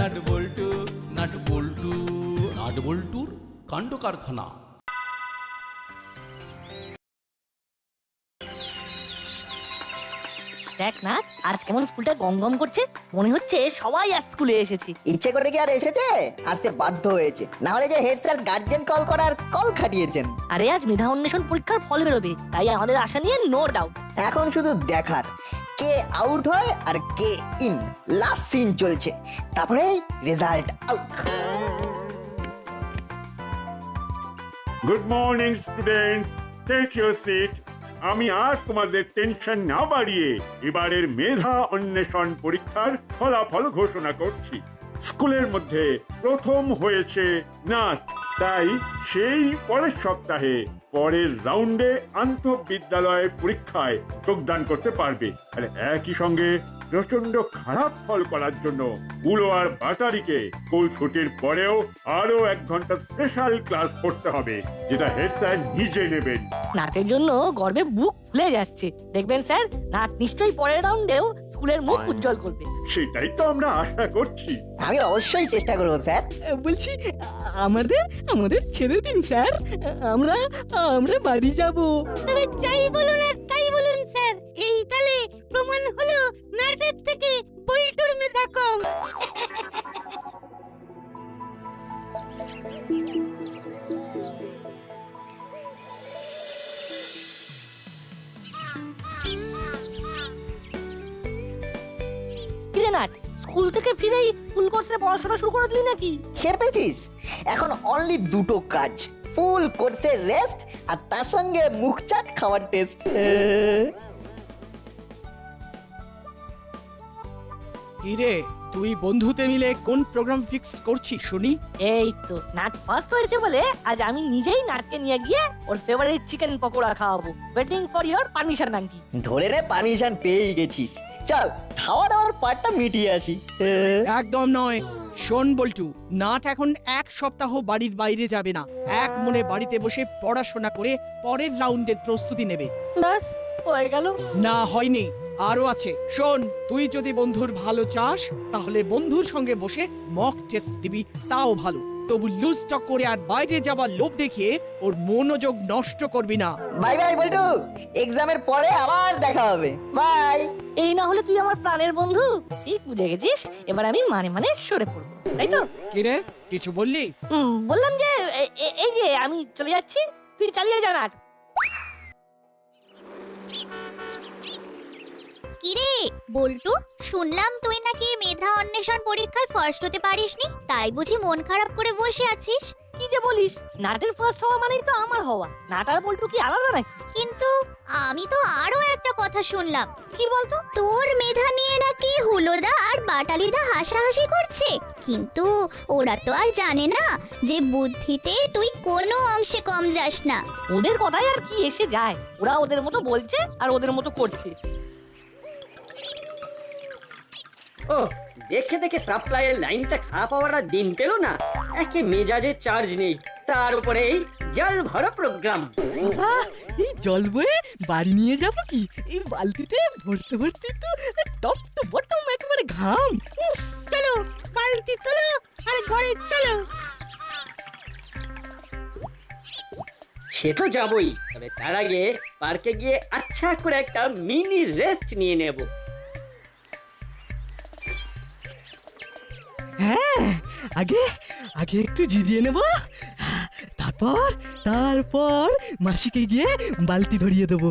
Nut বল্টু, nut বল্টু, nut বল্টুর কাণ্ড কারখানা। দেখ না আজ কেমন স্কুলটা গম গম করছে, মনে হচ্ছে সবাই আজ স্কুলে এসেছে। ইচ্ছে করে কি আর এসেছে? আজকে বাধ্য হয়েছে, না হলে যে হেড স্যার গার্জেন কল করার কল খাটিয়েছেন। আরে আজ মেধা অন্বেষণ পরীক্ষার ফল বেরোবে, তাই আমাদের আশা নিয়ে নো ডাউট। এখন শুধু দেখার কে আউট হয় আর কে ইন। লাস্ট সিন চলছে, তারপরে result out. Good morning students, take your seat. আমি আর তোমাদের টেনশন না বাড়িয়ে এবারের মেধা অন্বেষণ পরীক্ষার ফলাফল ঘোষণা করছি। স্কুলের মধ্যে প্রথম হয়েছে নাচ, তাই সেই পরের সপ্তাহে পরের রাউন্ডে আন্তঃবিদ্যালয় পরীক্ষায় যোগদান করতে পারবে। আর একই সঙ্গে প্রচন্ড খারাপ ফল করার জন্য উলো আর বাটারিকে স্কুল ছুটির পরেও আরো 1 ঘন্টা স্পেশাল ক্লাস করতে হবে, যেটা হেড স্যার নিজে নেবেন। নাটের জন্য গর্বে বুক ফুলে যাচ্ছে। দেখবেন স্যার, নাট নিশ্চয়ই পরের রাউন্ডেও স্কুলের মুখ উজ্জ্বল করবে। সেটাই তো আমরা আশা করছি। আমি অবশ্যই চেষ্টা করবো স্যার। বলছি আমাদের আমাদের ছেড়ে দিন স্যার, আমরা আমরা বাড়ি যাব। তবে যাই বলুন আর তাই বলুন স্যার, এই তালে প্রমাণ হলো নাটের থেকে বল্টুর মেধা কম। কিরে নাট, স্কুল থেকে ফিরেই ফুল কোর্সে পড়াশোনা শুরু করে দিলি নাকি? খেপেছিস? এখন অনলি দুটো কাজ, ফুল কোর্সের রেস্ট আর তার সঙ্গে মুখ চাট খাওয়ার টেস্ট। কিরে তুই বন্ধুতে মিলে কোন প্রোগ্রাম ফিক্স করছিস শুনি? এই তো নাট ফার্স্ট হয়েছে বলে আজ আমি নিজেই নাটকে নিয়ে গিয়ে ওর ফেভারিট চিকেন পকোড়া খাওয়াবো। Waiting for your permission aunty. ধরে নে পারমিশন পেয়ে গেছিস, চল খাওয়া দাওয়ার পার্টটা মিটিয়ে আসি। একদম নয়। শোন বল্টু, নাট এখন 1 সপ্তাহ বাড়ির বাইরে যাবে না। এক মনে বাড়িতে বসে পড়াশোনা করে পরের রাউন্ডের প্রস্তুতি নেবে। ব্যাস হয়ে গেল। না হয়নি, আরো আছে। শোন, তুই যদি বন্ধুর ভালো চাস তাহলে বন্ধুর সঙ্গে বসে মক টেস্ট দিবি, তাও ভালো। তবু লুজ টক করে আর বাইরে যাবার লোভ দেখিয়ে ওর মনোযোগ নষ্ট করবি না। বাই বাই বল্টু, এক্সামের পরে আবার দেখা হবে। বাই। এই না হলে তুই আমার প্রাণের বন্ধু। ঠিক বুঝে গেছিস, এবার আমি মানে মানে সরে পড়বো, তাই তো? কিরে কিছু বললি? বললাম যে এই যে আমি চলে যাচ্ছি, তুই চালিয়ে যা নাট। কিরে বল্টু, শুনলাম তুই নাকি মেধা অন্বেষণ পরীক্ষায় ফার্স্ট হতে পারিসনি, তাই বুঝি মন খারাপ করে বসে আছিস? কি যে বলিস, নাটের ফার্স্ট হওয়া মানেই তো আমার হওয়া। নাট আর বল্টু কি আলাদা নাকি? কিন্তু আমি তো আরো একটা কথা শুনলাম। কি বলতো? তোর মেধা নিয়ে নাকি হুলোদা আর বাটালিদা হাসাহাসি করছে, কিন্তু ওরা তো আর জানে না যে বুদ্ধিতে তুই কোনো অংশে কম যাস না। ওদের কথায় আর কি এসে যায়, ওরা ওদের মতো বলছে আর ওদের মতো করছে। ও দেখে দেখে সাপ্লাইয়ের লাইনটা খারাপ হওয়ার আর দিন পেল না। একে মেজাজের চার্জ নেই, তার উপরে এই জল ভরা প্রোগ্রাম। এই জল বয়ে বাড়ি নিয়ে যাব কি? এই বালতিতে ভরতে ভরতে তো টপ টু বটম একেবারে ঘাম। চলো বালতি তোলো আর ঘরে চলো। সে তো যাবই, তবে তার আগে পার্কে গিয়ে আচ্ছা করে একটা মিনি রেস্ট নিয়ে নেব। হ্যাঁ, আগে আগে একটু জিরিয়ে নেব, তারপর তারপর মাসিকে গিয়ে বালতি ধরিয়ে দেবো।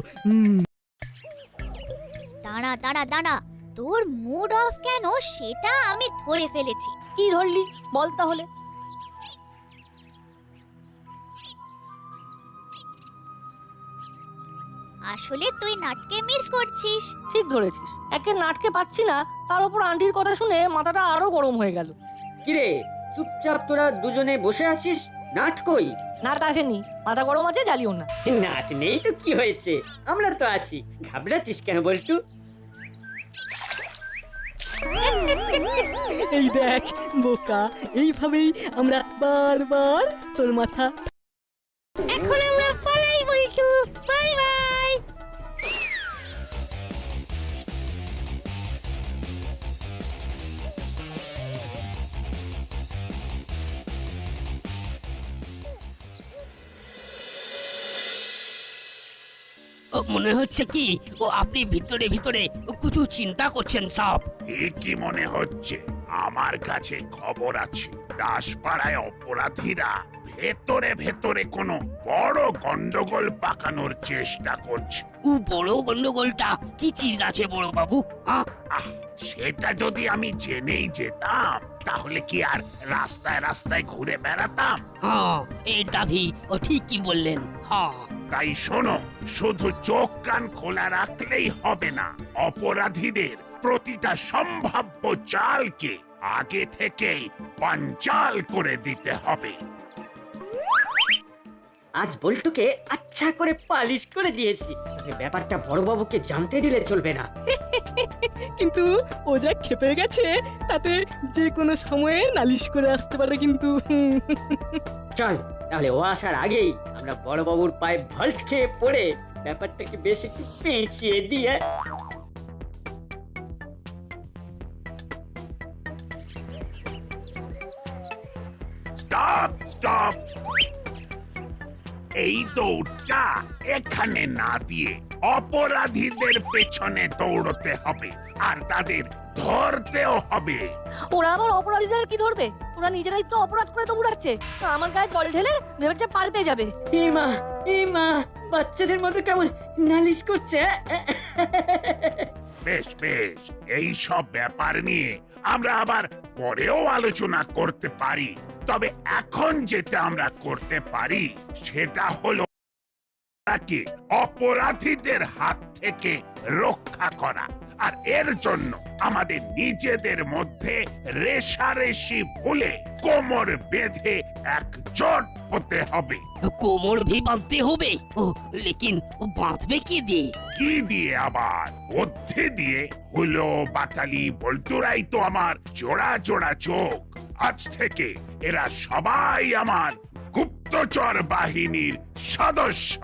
দাঁড়া দাঁড়া দাঁড়া, তোর মুড অফ কেন সেটা আমি ধরে ফেলেছি। কি ধরলি বল তাহলে? আসলে তুই নাটকে মিস করছিস। ঠিক ধরেছিস, একে নাটকে পাচ্ছি না, তার উপর আন্টির কথা শুনে মাথাটা আরো গরম হয়ে গেল। কিরে চুপচাপ তোরা দুজনে বসে আছিস, নাট কই? নাট আসেনি, মাথা গরম আছে, জ্বালিও না। নাট নেই তো কি হয়েছে, আমরা তো আছি, ঘাবড়াচ্ছিস কেন বল্টু? এই দেখ বোকা, এইভাবেই আমরা বারবার তোর মাথা। এখন আমরা পালাই বল্টু, বাই বাই। মনে হচ্ছে কি ও আপনি ভিতরে ভিতরে কিছু চিন্তা করছেন সব। কি মনে হচ্ছে? আমার কাছে খবর আছে দাসপাড়ায় অপরাধীরা ভেতরে ভেতরে কোনো বড় গন্ডগোল পাকানোর চেষ্টা করছে। বড় গন্ডগোলটা কি চিজ আছে বড় বাবু? সেটা যদি আমি জেনেই যেতাম তাহলে কি আর রাস্তায় রাস্তায় ঘুরে বেড়াতাম? হ্যাঁ, এটা ভি ও ঠিকই বললেন। হ্যাঁ, তাই শোনো, শুধু চোখ কান খোলা রাখলেই হবে না, অপরাধীদের প্রতিটা সম্ভাব্য চালকে আগে থেকেই পাঞ্চাল করে দিতে হবে। আজ বল্টুকে আচ্ছা করে পালিশ করে দিয়েছি, তবে ব্যাপারটা বড়বাবুকে জানতে দিলে চলবে না। কিন্তু ও যা খেপে গেছে তাতে যে কোনো সময়ে নালিশ করে আসতে পারে কিন্তু। চল তাহলে ও আসার আগেই আমরা বড়বাবুর পায়ে ভল্ট খেয়ে পড়ে ব্যাপারটাকে বেশ একটু পেঁচিয়ে দিয়ে। স্টপ স্টপ, এই দৌড়টা এখানে না দিয়ে অপরাধীদের পেছনে দৌড়তে হবে আর তাদের ধরতেও হবে। ওরা আবার অপরাধীদের কি ধরবে? ওরা নিজেরাই তো অপরাধ করে তো উড়াচ্ছে। আমার গায়ে জল ঢেলে ভেবেছে পার পেয়ে যাবে। এই মা বাচ্চাদের মতো কেমন নালিশ করছে। বেশ বেশ, এই সব ব্যাপার নিয়ে আমরা আবার পরেও আলোচনা করতে পারি, তবে এখন যেটা আমরা করতে পারি সেটা হলো তাকে অপরাধীদের হাত থেকে রক্ষা করা, আর এর জন্য আমাদের নিজেদের মধ্যে রেষারেষি ভুলে কোমর বেঁধে একজোট হতে হবে। কোমর ভি বাঁধতে হবে? ও লেকিন ও বাঁধবে কি দিয়ে? কি দিয়ে আবার? বুদ্ধি দিয়ে। হলো বাটালি বল্টুরাই তো আমার জোড়া জোড়া চোখ। আজ থেকে এরা সবাই আমার গুপ্তচর বাহিনীর সদস্য।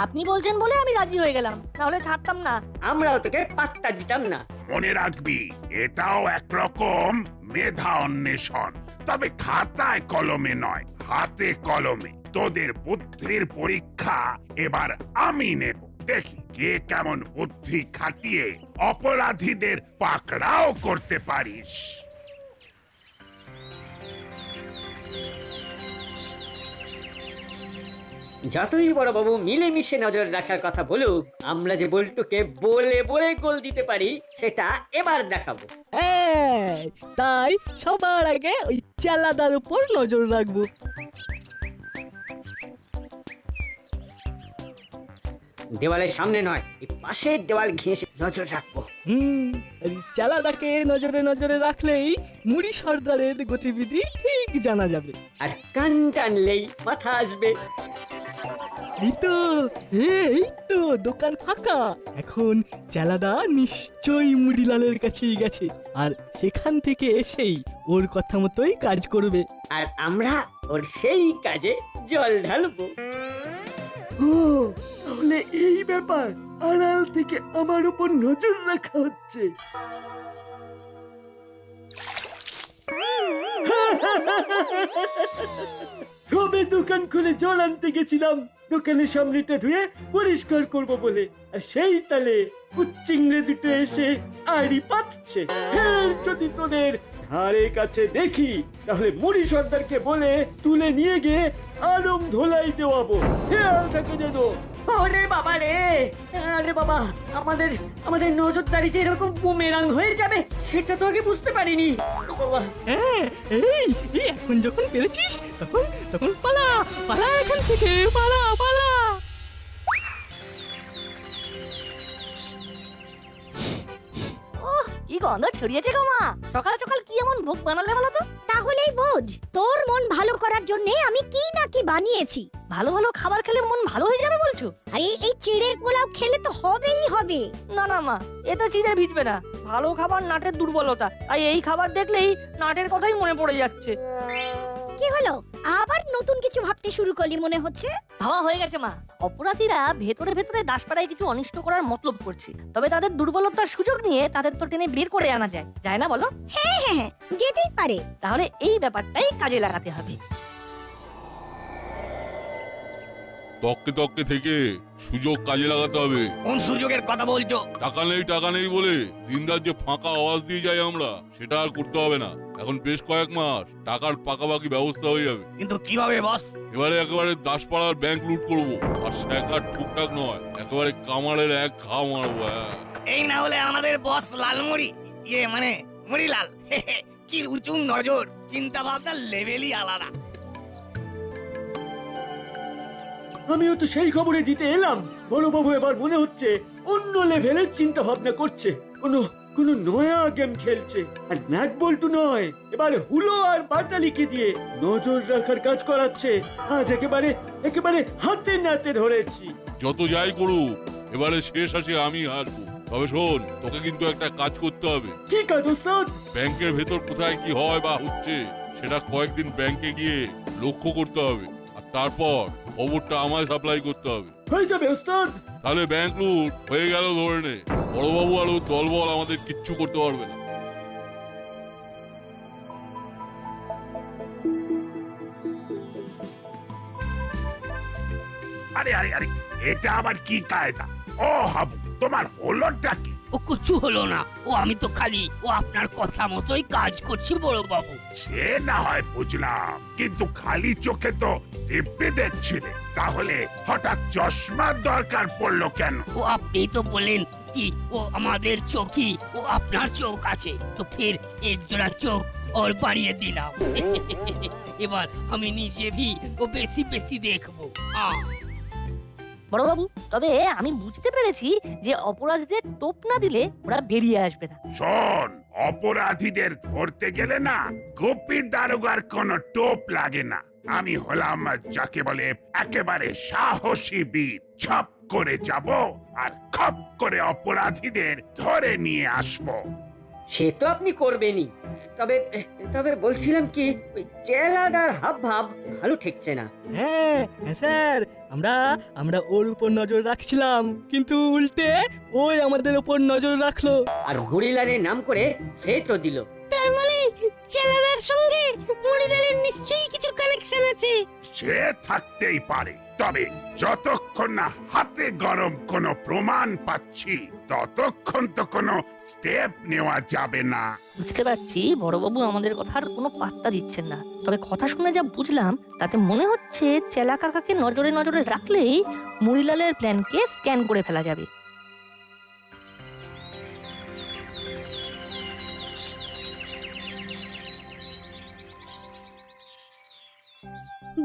আপনি বলছেন বলে আমি রাজি হয়ে গেলাম, নাহলে ছাড়তাম না। আমরাও তোকে পাত্তা দিতাম না। মনে রাখবি, এটাও একরকম মেধা অন্বেষণ, তবে খাতায় কলমে নয়, হাতে কলমে। তোদের বুদ্ধির পরীক্ষা এবার আমি নেব। দেখি কে কেমন বুদ্ধি খাটিয়ে অপরাধীদের পাকড়াও করতে পারিস। যতই বড়বাবু মিলেমিশে নজর রাখার কথা বলুক, আমরা যে বল্টুকে বলে বলে গোল দিতে পারি সেটা এবার দেখাবো। হ্যাঁ, তাই সবার আগে ওই চালাদার উপর নজর রাখবো। দেওয়ালের সামনে নয়, এই পাশের দেওয়াল ঘেঁষে নজর রাখবো। এই চালাদাকে নজরে নজরে রাখলেই মুড়ি সর্দারের গতিবিধি ঠিক জানা যাবে। আর কান টানলেই মাথা আসবে। এই তো দোকান ফাঁকা। এখন চালাদা নিশ্চয়ই মুড়িলালের কাছেই গেছে, আর সেখান থেকে এসেই ওর কথা মতোই কাজ করবে। আর আমরা ওর সেই কাজে জল ঢালবো। ও, তাহলে এই ব্যাপার, আড়াল থেকে আমার উপর নজর রাখা হচ্ছে। কবে দোকান খুলে জল আনতে গেছিলাম দোকানের সামনেটা ধুয়ে পরিষ্কার করব বলে, আর সেই তালে কুচ্চিংড়ে দুটো এসে আড়ি পাতছে। ফের যদি তোদের ধারে কাছে দেখি তাহলে মুড়ি সর্দারকে বলে তুলে নিয়ে গিয়ে আরম ধোলাই দেওয়াবো। খেয়াল থাকে যেন। ওরে বাবা রে, আরে বাবা, আমাদের আমাদের নজরদারি যে এরকম বুমেরাং হয়ে যাবে সেটা তো আগে বুঝতে পারিনি। বাবা, হ্যাঁ, এই এখন যখন পেরেছিস তখন তখন পালা পালা এখান থেকে, পালা পালা। কি গন্ধ ছড়িয়েছে গো মা! সকাল সকাল কি এমন ভোগ বানালে বলো তো? তাহলেই বোঝ তোর মন ভালো করার জন্য আমি কি না কি বানিয়েছি। ভালো ভালো খাবার খেলে মন ভালো হয়ে যাবে বলছো? আরে এই চিড়ের পোলাও খেলে তো হবেই হবে। না না মা, এটা চিড়ে ভিজবে না। ভালো খাবার নাটের দুর্বলতা, তাই এই খাবার দেখলেই নাটের কথাই মনে পড়ে যাচ্ছে। কি হলো, আবার নতুন কিছু ভাবতে শুরু করলি মনে হচ্ছে? ভাবা হয়ে গেছে মা। অপরাধীরা ভেতরে ভেতরে দাসপাড়ায় কিছু অনিষ্ট করার মতলব করছে, তবে তাদের দুর্বলতার সুযোগ নিয়ে তাদের তো টেনে বের করে আনা যায়, যায় না বলো? হ্যাঁ হ্যাঁ, যেতেই পারে। তাহলে এই ব্যাপারটাই কাজে লাগাতে হবে। তককে তককে থেকে সুযোগ কাজে লাগাতে হবে। কোন সুযোগের কথা বলছো? টাকা নেই বলে দিনরাত যে ফাঁকা আওয়াজ দিয়ে যাই আমরা, সেটা আর করতে হবে না। এখন বেশ কয়েক মাস টাকার পাকাপাকি ব্যবস্থা হয়ে যাবে। কিন্তু কিভাবে বস? একেবারে দাসপাড়ার ব্যাংক লুট করবো, আর শেখার টুকটাক নয়, একেবারে কামালের এক ঘা মারবো। এই না হলে আমাদের বস লালমুড়ি, মানে মুড়িলাল, কি উঁচু নজর, চিন্তা ভাবনার লেভেলই আলাদা। আমিও তো সেই খবরে দিতে এলাম। বড়বাবু এবার মনে হচ্ছে অন্য লেভেলের চিন্তা ভাবনা করছে, কোনো নয়া গেম খেলছে। আর ম্যাক বল্টু নয়, এবার হুলো আর বাটালিকে দিয়ে নজর রাখার কাজ করাচ্ছে। আজ একেবারে হাতে নাতে ধরেছি। যত যাই করুক, এবারে শেষ আছে আমি হারবো। তবে শোন, তোকে কিন্তু একটা কাজ করতে হবে। কি কাজ ওস্তাদ? ব্যাংকের ভেতর কোথায় কি হয় বা হচ্ছে, সেটা কয়েকদিন ব্যাংকে গিয়ে লক্ষ্য করতে হবে, আর তারপর খবরটা আমায় সাপ্লাই করতে হবে। হয়ে যাবে ওস্তাদ। তাহলে ব্যাংক লুট হয়ে গেল ধরে নে। বড়বাবু আর ওর দলবল আমাদের কিচ্ছু করতে পারবে না। আরে আরে আরে, এটা আবার কি কায়দা? ও হাবু, তোমার হলোটা কি? ও কিছু হলো না, আমি তো খালি আপনার কথা মতোই কাজ করছি বড় বাবু। সে না হয় বুঝলাম, কিন্তু খালি চোখে তো দিব্যি দেখছিলে, তাহলে হঠাৎ চশমার দরকার পড়লো কেন? আপনি তো বললেন কি আমাদের চোখই আপনার চোখ আছে, তো ফের এক জোড়া চোখ ওর বাড়িয়ে দিলাম। এবার আমি নিজে ভি বেশি বেশি দেখবো। বড়বাবু, তবে আমি বুঝতে পেরেছি যে অপরাধীদের টোপ না দিলে ওরা বেরিয়ে আসবে না। শোন, অপরাধীদের ধরতে গেলে না গোপী দারোগার কোনো টোপ লাগে না। আমি হলাম যাকে বলে একেবারে সাহসী বীর। ছপ করে যাব আর খপ করে অপরাধীদের ধরে নিয়ে আসবো। সে তো আপনি করবেনই, তবে বলছিলাম কি, ওই চেলাদার হাব ভাব ভালো ঠেকছে না। হ্যাঁ স্যার, আমরা ওর উপর নজর রাখছিলাম, কিন্তু উল্টে ওই আমাদের উপর নজর রাখলো আর মুড়িলালের নাম করে থ্রেটও দিল। তার মানে চেলাদার সঙ্গে মুড়িলালের নিশ্চয়ই কিছু কানেকশন আছে। সে থাকতেই পারে, তবে যতক্ষণ না হাতে গরম কোনো প্রমাণ পাচ্ছি, ততক্ষণ তো কোনো স্টেপ নেওয়া যাবে না। বুঝতে পারছি বড়বাবু আমাদের কথার কোনো পাত্তা দিচ্ছেন না, তবে কথা শুনে যা বুঝলাম তাতে মনে হচ্ছে চেলা কাকাকে নজরে নজরে রাখলেই মুড়িলালের প্ল্যানকে স্ক্যান করে ফেলা যাবে।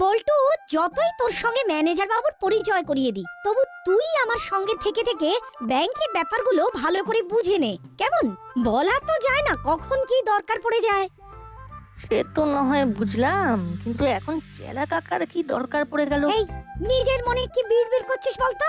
বল্টু, যতই তোর সঙ্গে ম্যানেজার বাবুর পরিচয় করিয়ে দি, তবু তুই আমার সঙ্গে থেকে থেকে ব্যাংকের ব্যাপারগুলো ভালো করে বুঝে নে। কেমন, বলা তো যায় না কখন কি দরকার পড়ে যায়। সে তো না হয় বুঝলাম, কিন্তু এখন চেলা কাকার কি দরকার পড়ে গেল? এই, নিজের মনে কি বিড়বিড় করছিস বলতো?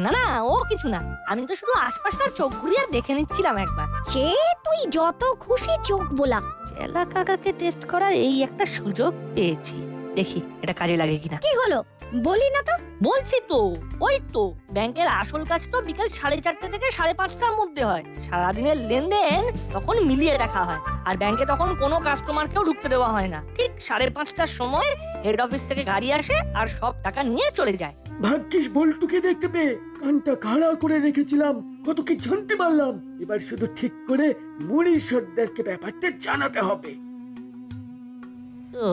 না না, ও কিছু না, আমি তো শুধু আশপাশটা চোখ ঘুরিয়ে দেখে নিচ্ছিলাম একবার। সে তুই যত খুশি চোখ বোলা। চেলা কাকাকে টেস্ট করার এই একটা সুযোগ পেয়েছি, দেখি এটা কাজে লাগে কিনা। কি হলো বলি না তো? বলছি তো, ওই তো ব্যাংকের আসল কাজ তো বিকাল 4:30 থেকে 5:30টার মধ্যে হয়। সারাদিনের লেনদেন তখন মিলিয়ে দেখা হয়, আর ব্যাংকে তখন কোনো কাস্টমারকেও ঢুকতে দেওয়া হয় না। ঠিক 5:30টার সময় হেড অফিস থেকে গাড়ি আসে আর সব টাকা নিয়ে চলে যায়। ভাগ্যিস বল্টুকে দেখতে পেয়ে কানটা খাড়া করে রেখেছিলাম, কত কি জানতে পারলাম। এবার শুধু ঠিক করে মুড়ি সর্দারকে ব্যাপারটা জানাতে হবে। তো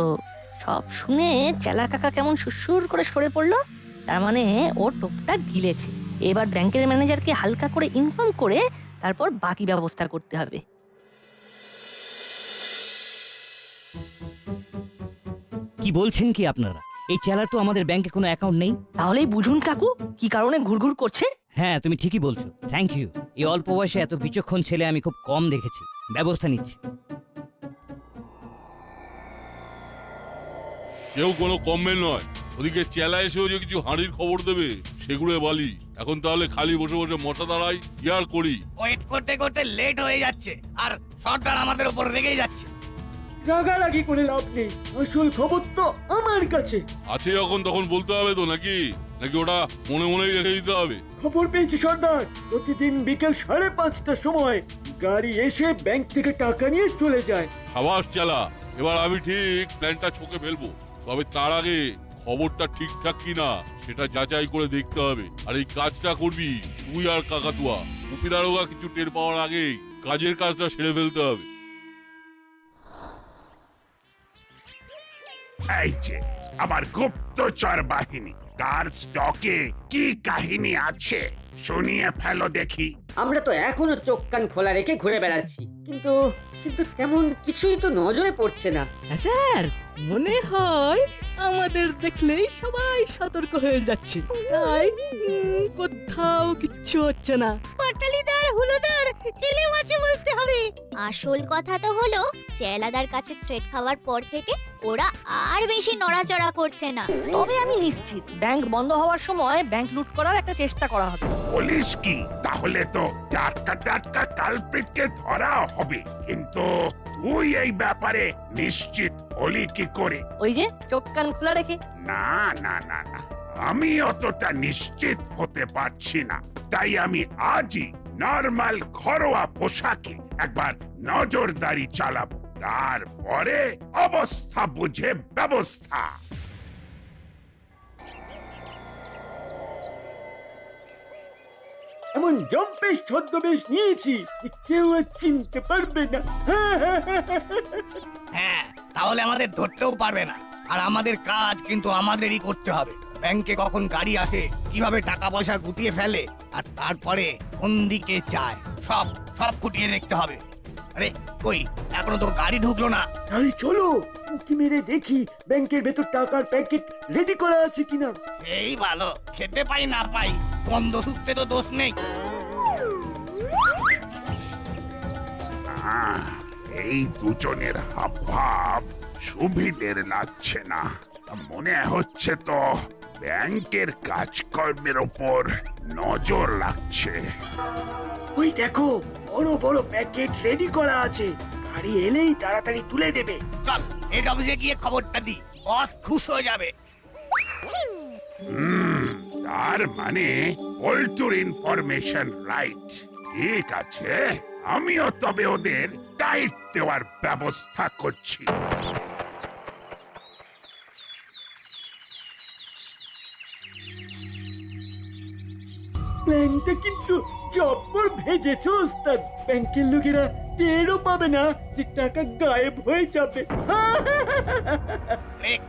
সব শুনে চেলা কাকা কেমন সুসুর করে সরে পড়লো, তার মানে ও টোপটা গিলেছে। এবার ব্যাংকের ম্যানেজারকে হালকা করে ইনফর্ম করে তারপর বাকি ব্যবস্থা করতে হবে। কি বলছেন কি আপনারা? এই চেলার তো আমাদের ব্যাংকে কোনো অ্যাকাউন্ট নেই। তাহলেই বুঝুন কাকু কি কারণে ঘুরঘুর করছে। হ্যাঁ, তুমি ঠিকই বলছো। Thank you. এই অল্প বয়সে এত বিচক্ষণ ছেলে আমি খুব কম দেখেছি। ব্যবস্থা নিচ্ছি। কেউ কোনো কমবে নয়, ওদিকে চেলা এসেও যে কিছু হাঁড়ির খবর দেবে সেগুলো বালি। এখন তাহলে খালি বসে বসে মশা দাঁড়াই, কি আর করি? ওয়েট করতে করতে লেট হয়ে যাচ্ছে, আর সর্দার আমাদের উপর রেগেই যাচ্ছে। রাগারাগি করে লাভ নেই, আসল খবর তো আমার কাছে আছে। যখন তখন বলতে হবে তো, নাকি ওটা মনে মনেই রেখে দিতে হবে? খবর পেয়েছি সর্দার, প্রতিদিন বিকেল 5:30টার সময় গাড়ি এসে ব্যাংক থেকে টাকা নিয়ে চলে যায়। সাবাস চেলা, এবার আমি ঠিক প্ল্যানটা ছকে ফেলবো। তবে তার আগে খবরটা ঠিকঠাক কিনা সেটা যাচাই করে দেখতে হবে। আর এই কাজটা করবি তুই আর কাকাতুয়া। উপিদারোগা কিছু টের পাওয়ার আগেই কাজের কাজটা সেরে ফেলতে হবে। এই যে আমার গুপ্তচর বাহিনী, কার স্টকে কি কাহিনী আছে শুনিয়ে ফেলো দেখি। আমরা তো এখনো চোখ কান খোলা রেখে ঘুরে বেড়াচ্ছি, কিন্তু কিন্তু তেমন কিছুই তো নজরে পড়ছে না। স্যার, মনে হয় আমাদের দেখলেই সবাই সতর্ক হয়ে যাচ্ছে, তাই কোথাও কিচ্ছু হচ্ছে না। পাটালিদার হুলোদার এলেও আছে বলতে হবে। আসল কথা তো হলো চেলাদার কাছে থ্রেট খাওয়ার পর থেকে ওরা আর বেশি নড়াচড়া করছে না। তবে আমি নিশ্চিত ব্যাংক বন্ধ হওয়ার সময় ব্যাংক লুট করার একটা চেষ্টা করা হবে। পুলিশ কি? তাহলে তো টাটকা টাটকা কালপ্রিটকে ধরা হবে। কিন্তু তুই এই ব্যাপারে নিশ্চিত হলি কি করে? ওই যে চোখ কান খোলা রেখে। না না না না, আমি অতটা নিশ্চিত হতে পারছি না। তাই আমি আজই নরমাল ঘরোয়া পোশাকে একবার নজরদারি চালাবো, তারপরে অবস্থা বুঝে ব্যবস্থা। এমন জম্পেশ ছদ্মবেশ নিয়েছি যে কেউ আর চিনতে পারবে না। হ্যাঁ, তাহলে আমাদের ধরতেও পারবে না। আর আমাদের কাজ কিন্তু আমাদেরই করতে হবে। ব্যাংকে কখন গাড়ি আসে, কিভাবে টাকা পয়সা গুটিয়ে ফেলে, আর তারপরে কোন দিকে যায়, সব সব খুঁটিয়ে দেখতে হবে। আরে কই, এখনো তো গাড়ি ঢুকলো না। তাহলে চলো উঁকি মেরে দেখি ব্যাংকের ভেতর টাকার প্যাকেট রেডি করা আছে কিনা। এই ভালো, খেতে পাই না পাই, গন্ধ শুকতে তো দোষ নেই। এই দুজনের হাবভাব সুবিধের লাগছে না। মনে হচ্ছে তো ব্যাংকের কাজকর্মের ওপর নজর রাখছে। ওই দেখো, বড় বড় প্যাকেট রেডি করা আছে, গাড়ি এলেই তাড়াতাড়ি তুলে দেবে। চল, হেড অফিসে গিয়ে খবরটা দি, বস খুশ হয়ে যাবে। তার মানে পল্টুর ইনফরমেশন রাইট। ঠিক আছে, আমিও তবে ওদের টাইট দেওয়ার ব্যবস্থা করছি। প্ল্যানটা কিন্তু জব্বর ভেজেছ ওস্তাদ। ব্যাংকের লোকেরা টেরও পাবে না যে টাকা গায়েব হয়ে যাবে।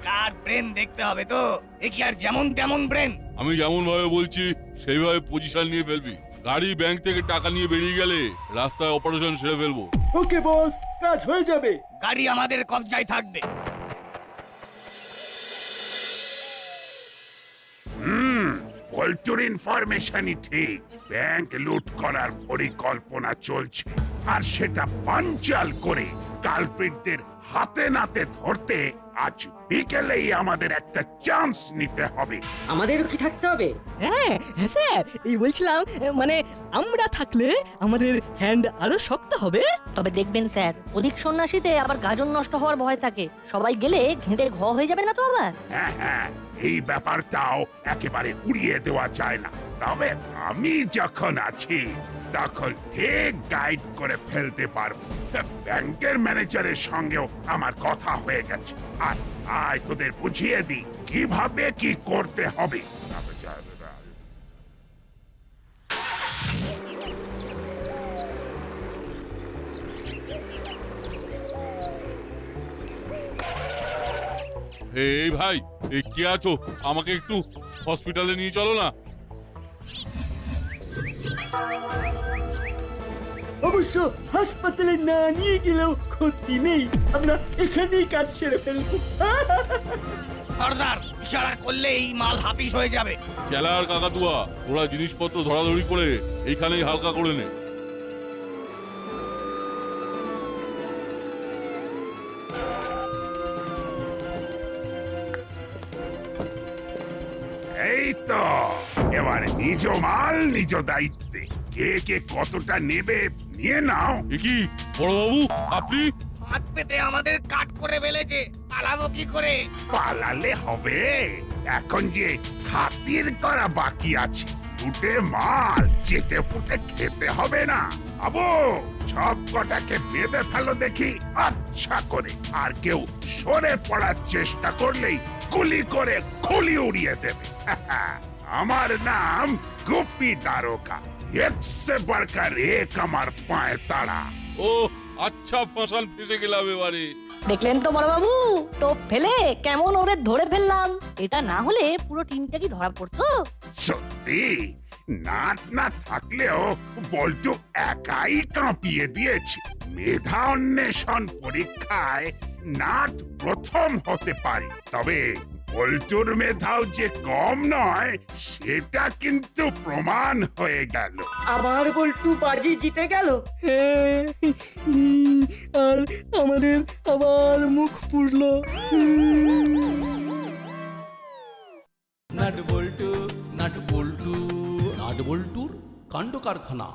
কার ব্রেন দেখতে হবে তো, এ কি আর যেমন তেমন ব্রেন? আমি যেমন ভাবে বলছি সেইভাবে পজিশন নিয়ে ফেলবি। গাড়ি ব্যাংক থেকে টাকা নিয়ে বেরিয়ে গেলে রাস্তায় অপারেশন সেরে ফেলবো। ওকে বস, কাজ হয়ে যাবে। গাড়ি আমাদের কবজায় থাকবে। পল্টুর ইনফরমেশনই ঠিক। ব্যাংক লুট করার পরিকল্পনা চলছে, আর সেটা পাঞ্চাল করে কালপ্রিটদের হাতে নাতে ধরতে আজ বিকেলেই আমাদের একটা চান্স নিতে হবে। আমাদেরও কি থাকতে হবে? হ্যাঁ স্যার, এই বলছিলাম, মানে আমরা থাকলে আমাদের হ্যান্ড আরো শক্ত হবে। তবে দেখবেন স্যার, অধিক সন্ন্যাসীতে আবার গাজন নষ্ট হওয়ার ভয় থাকে। সবাই গেলে ঘেঁটে ঘ হয়ে যাবে না তো আবার। হ্যাঁ হ্যাঁ, এই ব্যাপারটাও একেবারে উড়িয়ে দেওয়া যায় না। তবে আমি যখন আছি তখন ঠিক গাইড করে ফেলতে পারবো। ব্যাংকের ম্যানেজারের সঙ্গেও আমার কথা হয়ে গেছে। আর আয় তোদের বুঝিয়ে দিই কিভাবে কি করতে হবে। এই ভাই, এই কে আছো? আমাকে একটু হসপিটালে নিয়ে চলো না। অবশ্য হাসপাতালে না নিয়ে গেলেও ক্ষতি নেই, আমরা এখানেই কাজ সেরে ফেলবো। সর্দার, ইশারা করলে এই মাল হাফিস হয়ে যাবে। চেলার কাকাতুয়া, ওরা জিনিসপত্র ধরাধরি করে এইখানেই হালকা করে নে। এই তো, এবার নিজ মাল নিজ দায়িত্বে। কে কে কতটা নেবে নিয়ে নাও। কি বড়বাবু, আপনি? হাত পেতে আমাদের কাট করে ফেলেছে, পালাবো কি করে? পালালে হবে? এখন যে খাতির করা বাকি আছে, ছুটে মাল চেটে পুটে খেতে হবে না। আবু, সব কটাকে বেঁধে ফেলো দেখি আচ্ছা করে, আর কেউ সরে পড়ার চেষ্টা করলেই গুলি করে খুলি উড়িয়ে দেবে। আমার নাম গুপি দারোগা, একসে বাড়কার এক আমার পায়ে তাড়া। ও আচ্ছা, ফসল ফেসে গেলাম এবারে। দেখলেন তো বড়বাবু, টোপ ফেলে কেমন ওদের ধরে ফেললাম। এটা না হলে পুরো টিমটা কি ধরা পড়তো? সত্যি নাট না থাকলেও বল্টু একাই কাঁপিয়ে দিয়েছে। মেধা অন্বেষণ পরীক্ষায় নাট প্রথম হতে পারে, তবে বল্টুর মেধাও যে কম নয় সেটা কিন্তু প্রমাণ হয়ে গেল। আবার বল্টু বাজি জিতে গেল। আর আমাদের আবার মুখ পুড়লো। নাট বল্টু নাট বল্টু নাট বল্টুর কাণ্ড কারখানা।